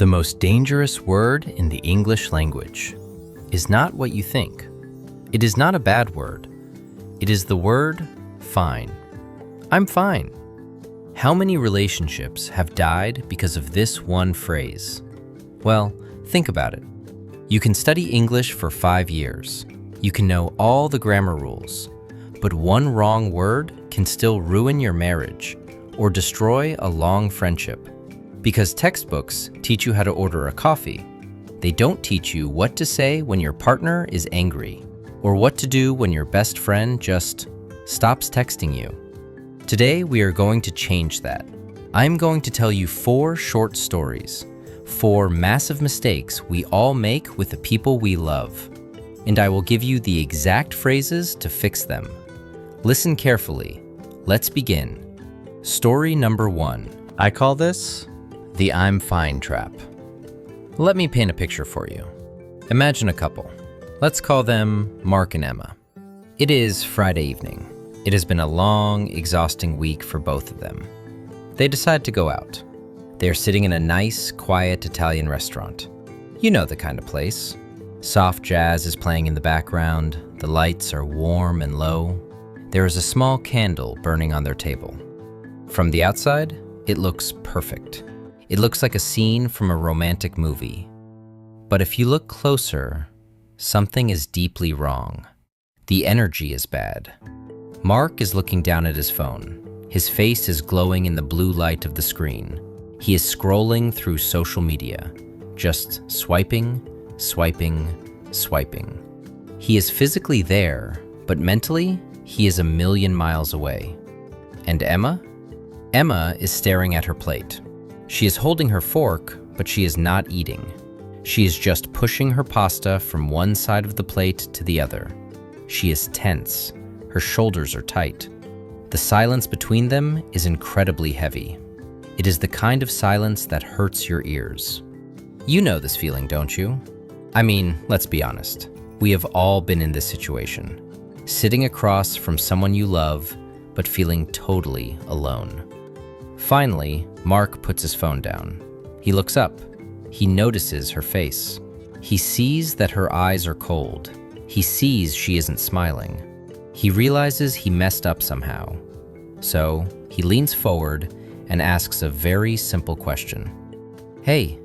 The most dangerous word in the English language is not what you think. It is not a bad word. It is the word fine. I'm fine. How many relationships have died because of this one phrase? Well, think about it. You can study English for 5 years. You can know all the grammar rules, but one wrong word can still ruin your marriage or destroy a long friendship. Because textbooks teach you how to order a coffee, they don't teach you what to say when your partner is angry, or what to do when your best friend just stops texting you. Today, we are going to change that. I'm going to tell you 4 short stories, 4 massive mistakes we all make with the people we love, and I will give you the exact phrases to fix them. Listen carefully. Let's begin. Story number 1. I call this the I'm fine trap. Let me paint a picture for you. Imagine a couple. Let's call them Mark and Emma. It is Friday evening. It has been a long, exhausting week for both of them. They decide to go out. They are sitting in a nice, quiet Italian restaurant. You know the kind of place. Soft jazz is playing in the background. The lights are warm and low. There is a small candle burning on their table. From the outside, it looks perfect. It looks like a scene from a romantic movie. But if you look closer, something is deeply wrong. The energy is bad. Mark is looking down at his phone. His face is glowing in the blue light of the screen. He is scrolling through social media, just swiping, swiping, swiping. He is physically there, but mentally, he is a million miles away. And Emma? Emma is staring at her plate. She is holding her fork, but she is not eating. She is just pushing her pasta from one side of the plate to the other. She is tense. Her shoulders are tight. The silence between them is incredibly heavy. It is the kind of silence that hurts your ears. You know this feeling, don't you? I mean, let's be honest. We have all been in this situation. Sitting across from someone you love, but feeling totally alone. Finally, Mark puts his phone down. He looks up. He notices her face. He sees that her eyes are cold. He sees she isn't smiling. He realizes he messed up somehow. So, he leans forward and asks a very simple question. Hey,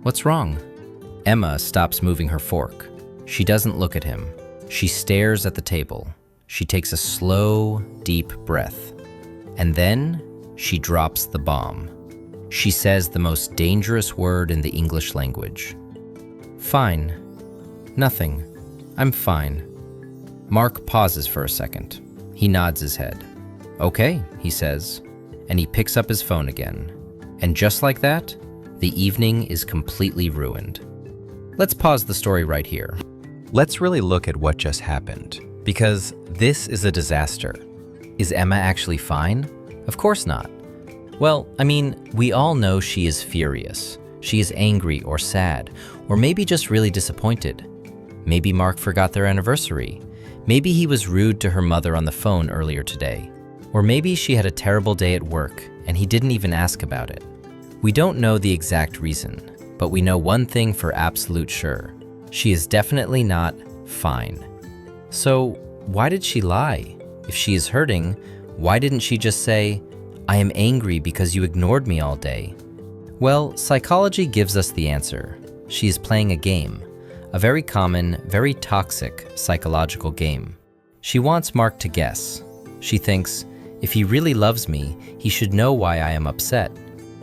what's wrong? Emma stops moving her fork. She doesn't look at him. She stares at the table. She takes a slow, deep breath. And then, she drops the bomb. She says the most dangerous word in the English language. Fine. Nothing. I'm fine. Mark pauses for a second. He nods his head. Okay, he says, and he picks up his phone again. And just like that, the evening is completely ruined. Let's pause the story right here. Let's really look at what just happened, because this is a disaster. Is Emma actually fine? Of course not. Well, I mean, we all know she is furious. She is angry or sad, or maybe just really disappointed. Maybe Mark forgot their anniversary. Maybe he was rude to her mother on the phone earlier today. Or maybe she had a terrible day at work and he didn't even ask about it. We don't know the exact reason, but we know one thing for absolute sure. She is definitely not fine. So why did she lie? If she is hurting, why didn't she just say, I am angry because you ignored me all day? Well, psychology gives us the answer. She is playing a game. A very common, very toxic psychological game. She wants Mark to guess. She thinks, if he really loves me, he should know why I am upset.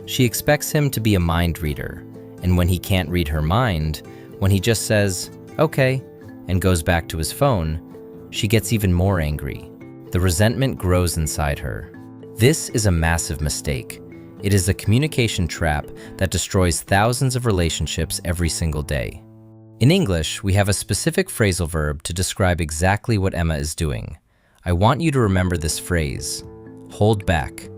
She expects him to be a mind reader, and when he can't read her mind, when he just says, okay, and goes back to his phone, she gets even more angry. The resentment grows inside her. This is a massive mistake. It is a communication trap that destroys thousands of relationships every single day. In English, we have a specific phrasal verb to describe exactly what Emma is doing. I want you to remember this phrase, hold back,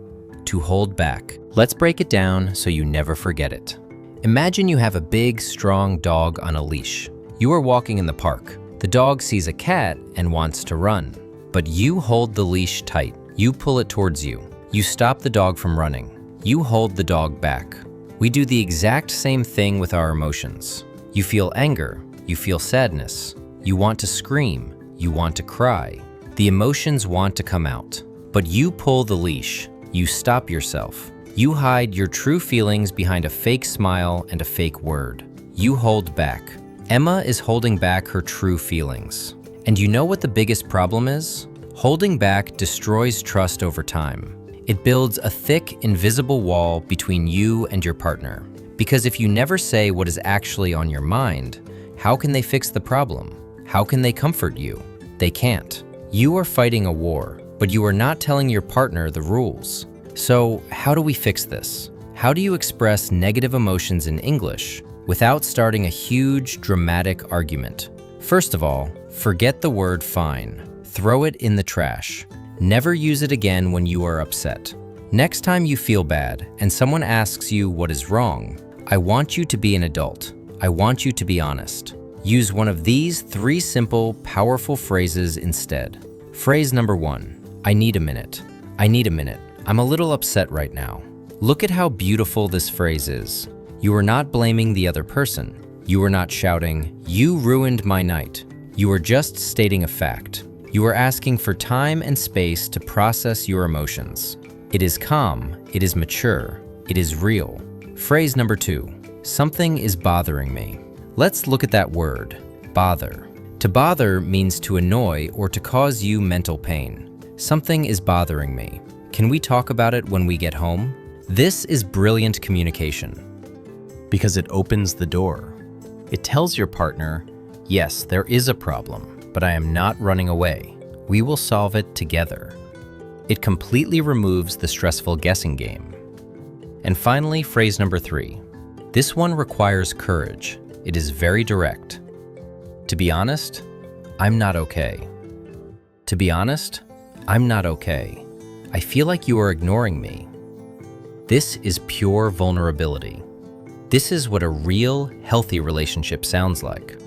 to hold back. Let's break it down so you never forget it. Imagine you have a big, strong dog on a leash. You are walking in the park. The dog sees a cat and wants to run, but you hold the leash tight. You pull it towards you. You stop the dog from running. You hold the dog back. We do the exact same thing with our emotions. You feel anger, you feel sadness, you want to scream, you want to cry. The emotions want to come out, but you pull the leash, you stop yourself. You hide your true feelings behind a fake smile and a fake word. You hold back. Emma is holding back her true feelings. And you know what the biggest problem is? Holding back destroys trust over time. It builds a thick, invisible wall between you and your partner. Because if you never say what is actually on your mind, how can they fix the problem? How can they comfort you? They can't. You are fighting a war, but you are not telling your partner the rules. So, how do we fix this? How do you express negative emotions in English without starting a huge, dramatic argument? First of all, forget the word fine. Throw it in the trash. Never use it again when you are upset. Next time you feel bad and someone asks you what is wrong, I want you to be an adult. I want you to be honest. Use one of these 3 simple, powerful phrases instead. Phrase number 1, I need a minute. I need a minute. I'm a little upset right now. Look at how beautiful this phrase is. You are not blaming the other person. You are not shouting, "You ruined my night." You are just stating a fact. You are asking for time and space to process your emotions. It is calm, it is mature, it is real. Phrase number 2, something is bothering me. Let's look at that word, bother. To bother means to annoy or to cause you mental pain. Something is bothering me. Can we talk about it when we get home? This is brilliant communication. Because it opens the door. It tells your partner, yes, there is a problem, but I am not running away. We will solve it together. It completely removes the stressful guessing game. And finally, phrase number 3. This one requires courage. It is very direct. To be honest, I'm not okay. To be honest, I'm not okay. I feel like you are ignoring me. This is pure vulnerability. This is what a real, healthy relationship sounds like.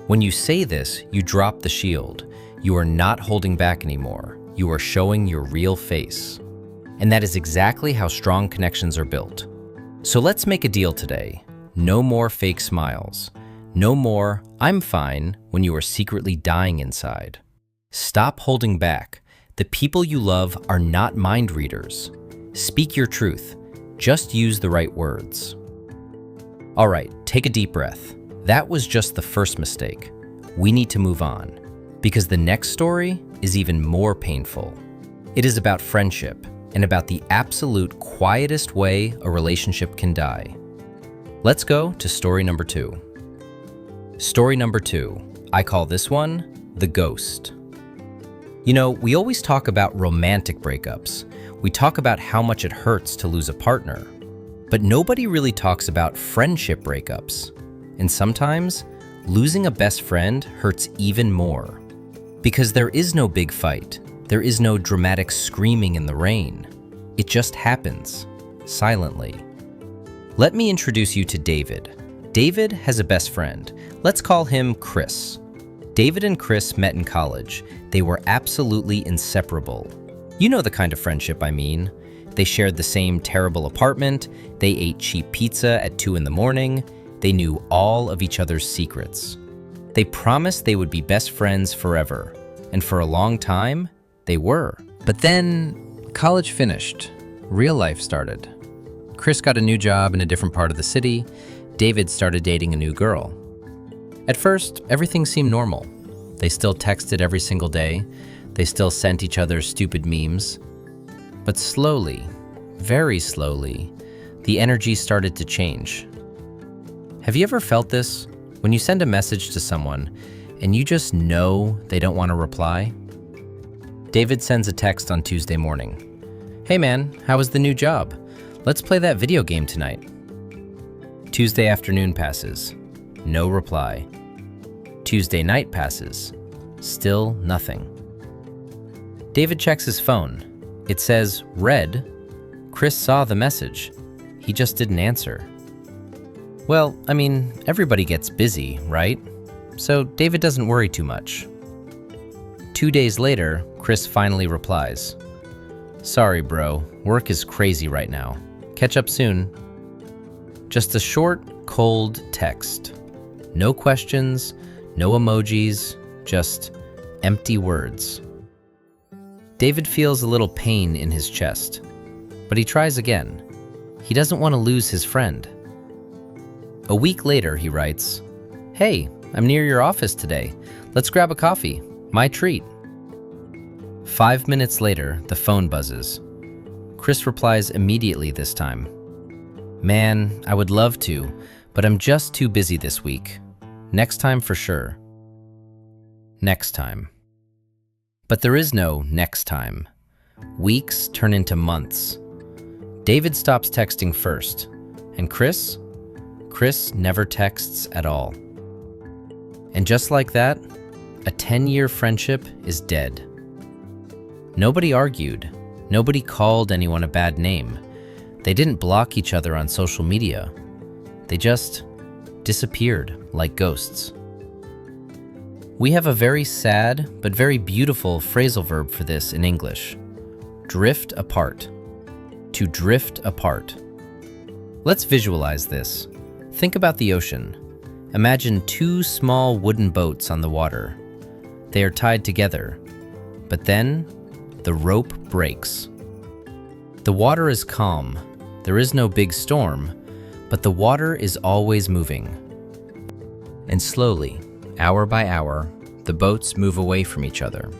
When you say this, you drop the shield. You are not holding back anymore. You are showing your real face. And that is exactly how strong connections are built. So let's make a deal today. No more fake smiles. No more, I'm fine, when you are secretly dying inside. Stop holding back. The people you love are not mind readers. Speak your truth. Just use the right words. All right, take a deep breath. That was just the first mistake. We need to move on, because the next story is even more painful. It is about friendship and about the absolute quietest way a relationship can die. Let's go to story number 2. Story number 2. I call this one The Ghost. You know, we always talk about romantic breakups. We talk about how much it hurts to lose a partner. But nobody really talks about friendship breakups. And sometimes, losing a best friend hurts even more. Because there is no big fight. There is no dramatic screaming in the rain. It just happens, silently. Let me introduce you to David. David has a best friend. Let's call him Chris. David and Chris met in college. They were absolutely inseparable. You know the kind of friendship I mean. They shared the same terrible apartment. They ate cheap pizza at 2 in the morning. They knew all of each other's secrets. They promised they would be best friends forever. And for a long time, they were. But then, college finished. Real life started. Chris got a new job in a different part of the city. David started dating a new girl. At first, everything seemed normal. They still texted every single day. They still sent each other stupid memes. But slowly, very slowly, the energy started to change. Have you ever felt this? When you send a message to someone and you just know they don't want to reply? David sends a text on Tuesday morning. Hey man, how was the new job? Let's play that video game tonight. Tuesday afternoon passes. No reply. Tuesday night passes. Still nothing. David checks his phone. It says, read. Chris saw the message. He just didn't answer. Well, I mean, everybody gets busy, right? So David doesn't worry too much. 2 days later, Chris finally replies. Sorry, bro. Work is crazy right now. Catch up soon. Just a short, cold text. No questions, no emojis, just empty words. David feels a little pain in his chest, but he tries again. He doesn't want to lose his friend. A week later, he writes, "Hey, I'm near your office today. Let's grab a coffee. My treat." 5 minutes later, the phone buzzes. Chris replies immediately this time. "Man, I would love to, but I'm just too busy this week. Next time for sure." Next time. But there is no next time. Weeks turn into months. David stops texting first, and Chris never texts at all. And just like that, a 10-year friendship is dead. Nobody argued. Nobody called anyone a bad name. They didn't block each other on social media. They just disappeared like ghosts. We have a very sad but very beautiful phrasal verb for this in English. Drift apart. To drift apart. Let's visualize this. Think about the ocean. Imagine two small wooden boats on the water. They are tied together, but then the rope breaks. The water is calm. There is no big storm, but the water is always moving. And slowly, hour by hour, the boats move away from each other.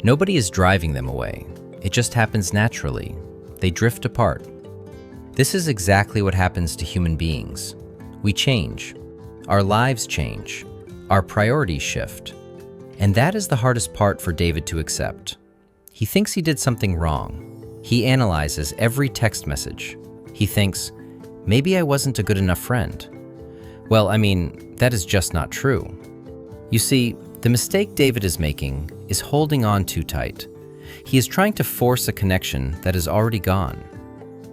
Nobody is driving them away. It just happens naturally. They drift apart. This is exactly what happens to human beings. We change. Our lives change. Our priorities shift. And that is the hardest part for David to accept. He thinks he did something wrong. He analyzes every text message. He thinks, maybe I wasn't a good enough friend. Well, that is just not true. You see, the mistake David is making is holding on too tight. He is trying to force a connection that is already gone.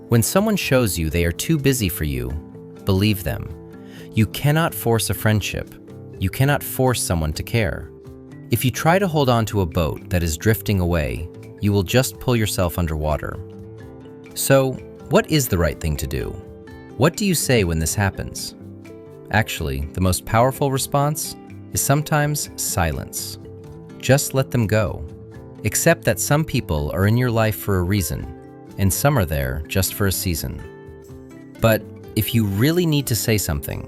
When someone shows you they are too busy for you, believe them. You cannot force a friendship. You cannot force someone to care. If you try to hold on to a boat that is drifting away, you will just pull yourself underwater. So, what is the right thing to do? What do you say when this happens? Actually, the most powerful response is sometimes silence. Just let them go. Accept that some people are in your life for a reason, and some are there just for a season. But if you really need to say something,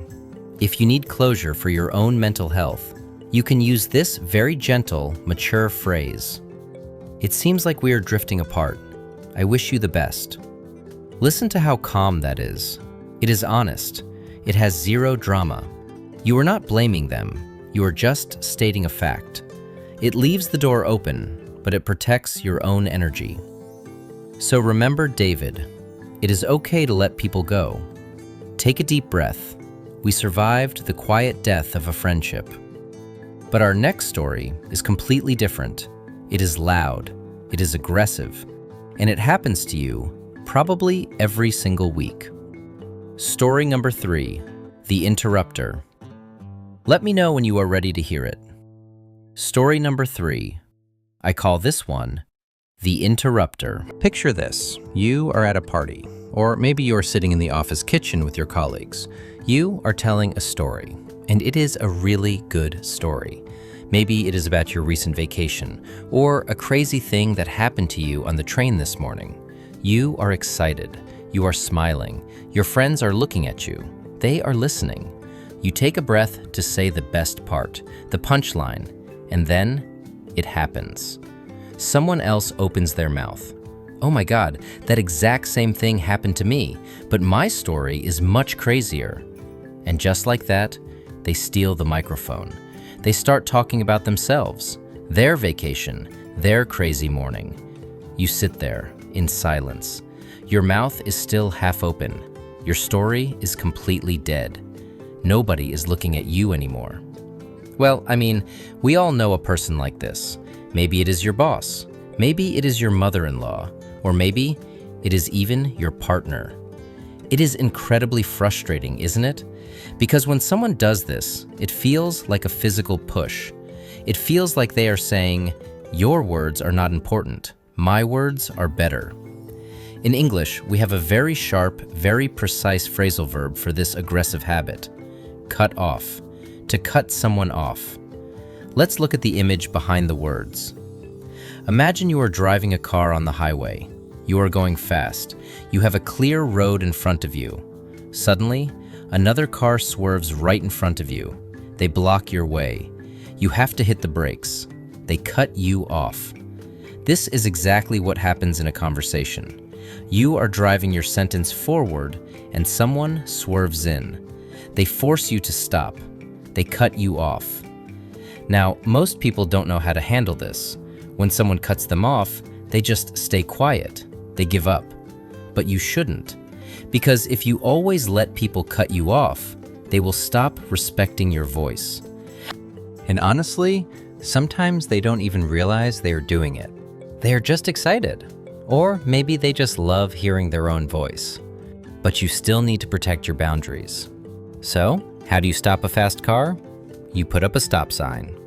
if you need closure for your own mental health, you can use this very gentle, mature phrase. "It seems like we are drifting apart. I wish you the best." Listen to how calm that is. It is honest. It has zero drama. You are not blaming them. You are just stating a fact. It leaves the door open, but it protects your own energy. So remember David. It is okay to let people go. Take a deep breath. We survived the quiet death of a friendship. But our next story is completely different. It is loud, it is aggressive, and it happens to you probably every single week. Story number 3, The Interrupter. Let me know when you are ready to hear it. Story number 3. I call this one The Interrupter. Picture this. You are at a party, or maybe you're sitting in the office kitchen with your colleagues. You are telling a story, and it is a really good story. Maybe it is about your recent vacation, or a crazy thing that happened to you on the train this morning. You are excited. You are smiling. Your friends are looking at you. They are listening. You take a breath to say the best part, the punchline, and then it happens. Someone else opens their mouth. Oh my God, that exact same thing happened to me, but my story is much crazier. And just like that, they steal the microphone. They start talking about themselves, their vacation, their crazy morning. You sit there in silence. Your mouth is still half open. Your story is completely dead. Nobody is looking at you anymore. Well, we all know a person like this. Maybe it is your boss. Maybe it is your mother-in-law. Or maybe it is even your partner. It is incredibly frustrating, isn't it? Because when someone does this, it feels like a physical push. It feels like they are saying, your words are not important. My words are better. In English, we have a very sharp, very precise phrasal verb for this aggressive habit. Cut off. To cut someone off. Let's look at the image behind the words. Imagine you are driving a car on the highway. You are going fast. You have a clear road in front of you. Suddenly, another car swerves right in front of you. They block your way. You have to hit the brakes. They cut you off. This is exactly what happens in a conversation. You are driving your sentence forward and someone swerves in. They force you to stop. They cut you off. Now, most people don't know how to handle this. When someone cuts them off, they just stay quiet. They give up. But you shouldn't. Because if you always let people cut you off, they will stop respecting your voice. And honestly, sometimes they don't even realize they are doing it. They are just excited. Or maybe they just love hearing their own voice. But you still need to protect your boundaries. So, how do you stop a fast car? You put up a stop sign.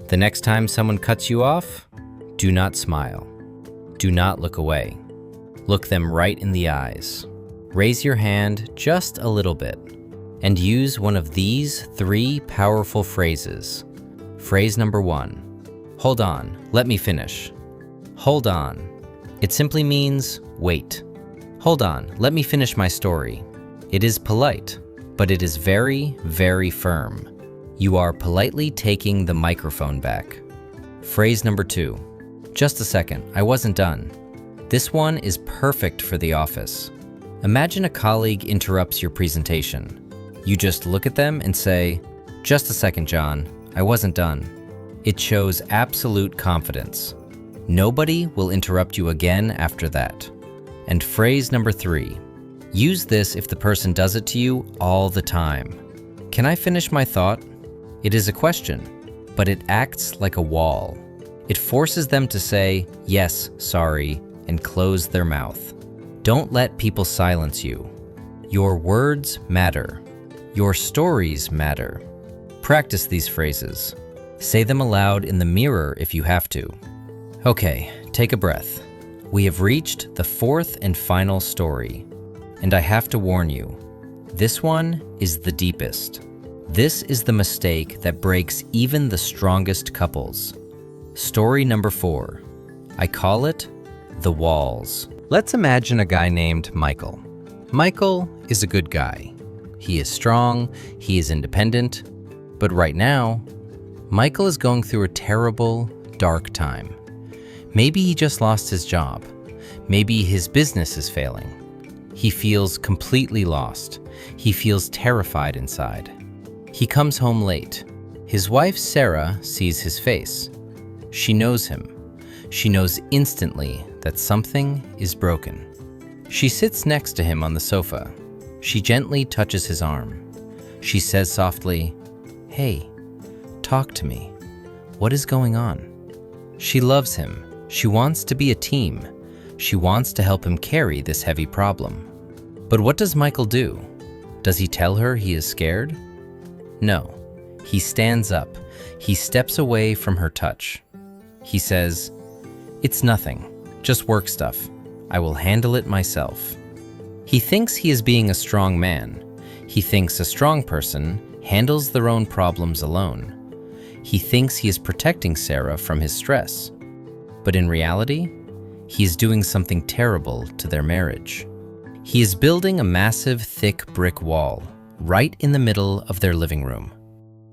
The next time someone cuts you off, do not smile. Do not look away. Look them right in the eyes. Raise your hand just a little bit and use one of these 3 powerful phrases. Phrase number 1. Hold on, let me finish. Hold on. It simply means wait. Hold on, let me finish my story. It is polite, but it is very, very firm. You are politely taking the microphone back. Phrase number 2. Just a second, I wasn't done. This one is perfect for the office. Imagine a colleague interrupts your presentation. You just look at them and say, "Just a second, John, I wasn't done." It shows absolute confidence. Nobody will interrupt you again after that. And phrase number 3. Use this if the person does it to you all the time. Can I finish my thought? It is a question, but it acts like a wall. It forces them to say, yes, sorry, and close their mouth. Don't let people silence you. Your words matter. Your stories matter. Practice these phrases. Say them aloud in the mirror if you have to. Okay, take a breath. We have reached the 4th and final story. And I have to warn you, this one is the deepest. This is the mistake that breaks even the strongest couples. Story number 4. I call it the walls. Let's imagine a guy named Michael. Michael is a good guy. He is strong, he is independent, but right now, Michael is going through a terrible, dark time. Maybe he just lost his job. Maybe his business is failing. He feels completely lost. He feels terrified inside. He comes home late. His wife, Sarah, sees his face. She knows him. She knows instantly that something is broken. She sits next to him on the sofa. She gently touches his arm. She says softly, "Hey, talk to me. What is going on?" She loves him. She wants to be a team. She wants to help him carry this heavy problem. But what does Michael do? Does he tell her he is scared? No. He stands up. He steps away from her touch. He says, "It's nothing. Just work stuff. I will handle it myself." He thinks he is being a strong man. He thinks a strong person handles their own problems alone. He thinks he is protecting Sarah from his stress. But in reality, he is doing something terrible to their marriage. He is building a massive, thick brick wall right in the middle of their living room.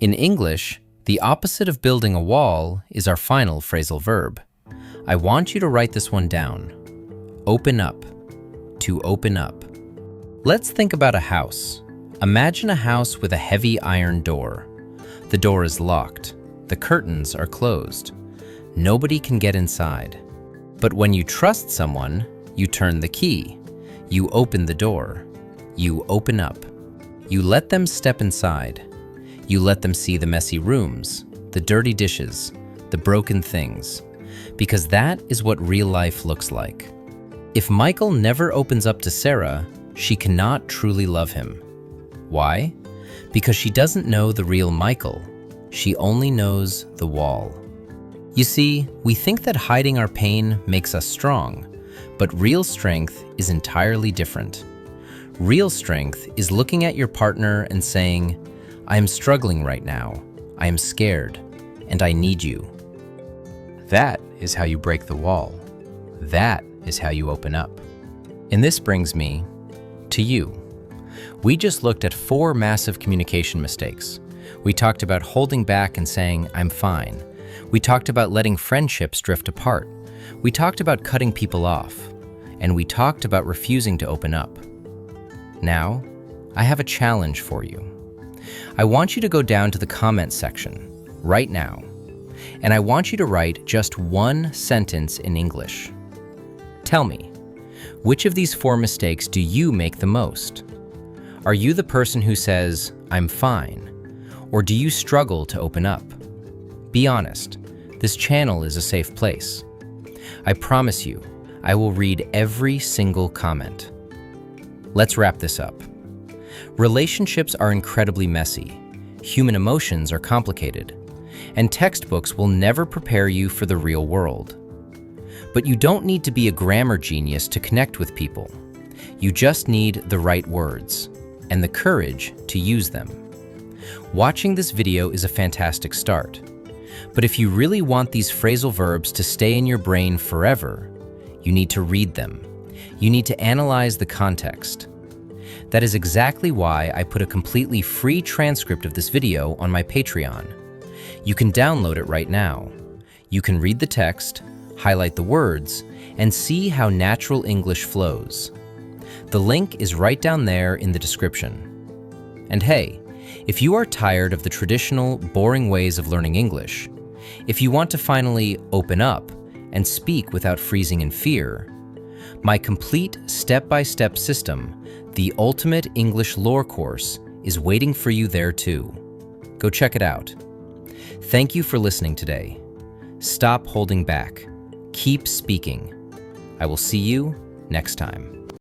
In English, the opposite of building a wall is our final phrasal verb. I want you to write this one down. Open up. To open up. Let's think about a house. Imagine a house with a heavy iron door. The door is locked. The curtains are closed. Nobody can get inside. But when you trust someone, you turn the key. You open the door. You open up. You let them step inside. You let them see the messy rooms, the dirty dishes, the broken things, because that is what real life looks like. If Michael never opens up to Sarah, she cannot truly love him. Why? Because she doesn't know the real Michael. She only knows the wall. You see, we think that hiding our pain makes us strong, But real strength is entirely different. Real strength is looking at your partner and saying, I am struggling right now, I am scared, and I need you. That is how you break the wall. That is how you open up. And this brings me to you. We just looked at 4 massive communication mistakes. We talked about holding back and saying, I'm fine. We talked about letting friendships drift apart. We talked about cutting people off. And we talked about refusing to open up. Now, I have a challenge for you. I want you to go down to the comments section right now, and I want you to write just 1 sentence in English. Tell me, which of these 4 mistakes do you make the most? Are you the person who says, I'm fine? Or do you struggle to open up? Be honest, this channel is a safe place. I promise you, I will read every single comment. Let's wrap this up. Relationships are incredibly messy. Human emotions are complicated. And textbooks will never prepare you for the real world. But you don't need to be a grammar genius to connect with people. You just need the right words and the courage to use them. Watching this video is a fantastic start. But if you really want these phrasal verbs to stay in your brain forever, you need to read them. You need to analyze the context. That is exactly why I put a completely free transcript of this video on my Patreon. You can download it right now. You can read the text, highlight the words, and see how natural English flows. The link is right down there in the description. And hey, if you are tired of the traditional, boring ways of learning English, if you want to finally open up and speak without freezing in fear, my complete step-by-step system, the Ultimate English Lore course, is waiting for you there too. Go check it out. Thank you for listening today. Stop holding back. Keep speaking. I will see you next time.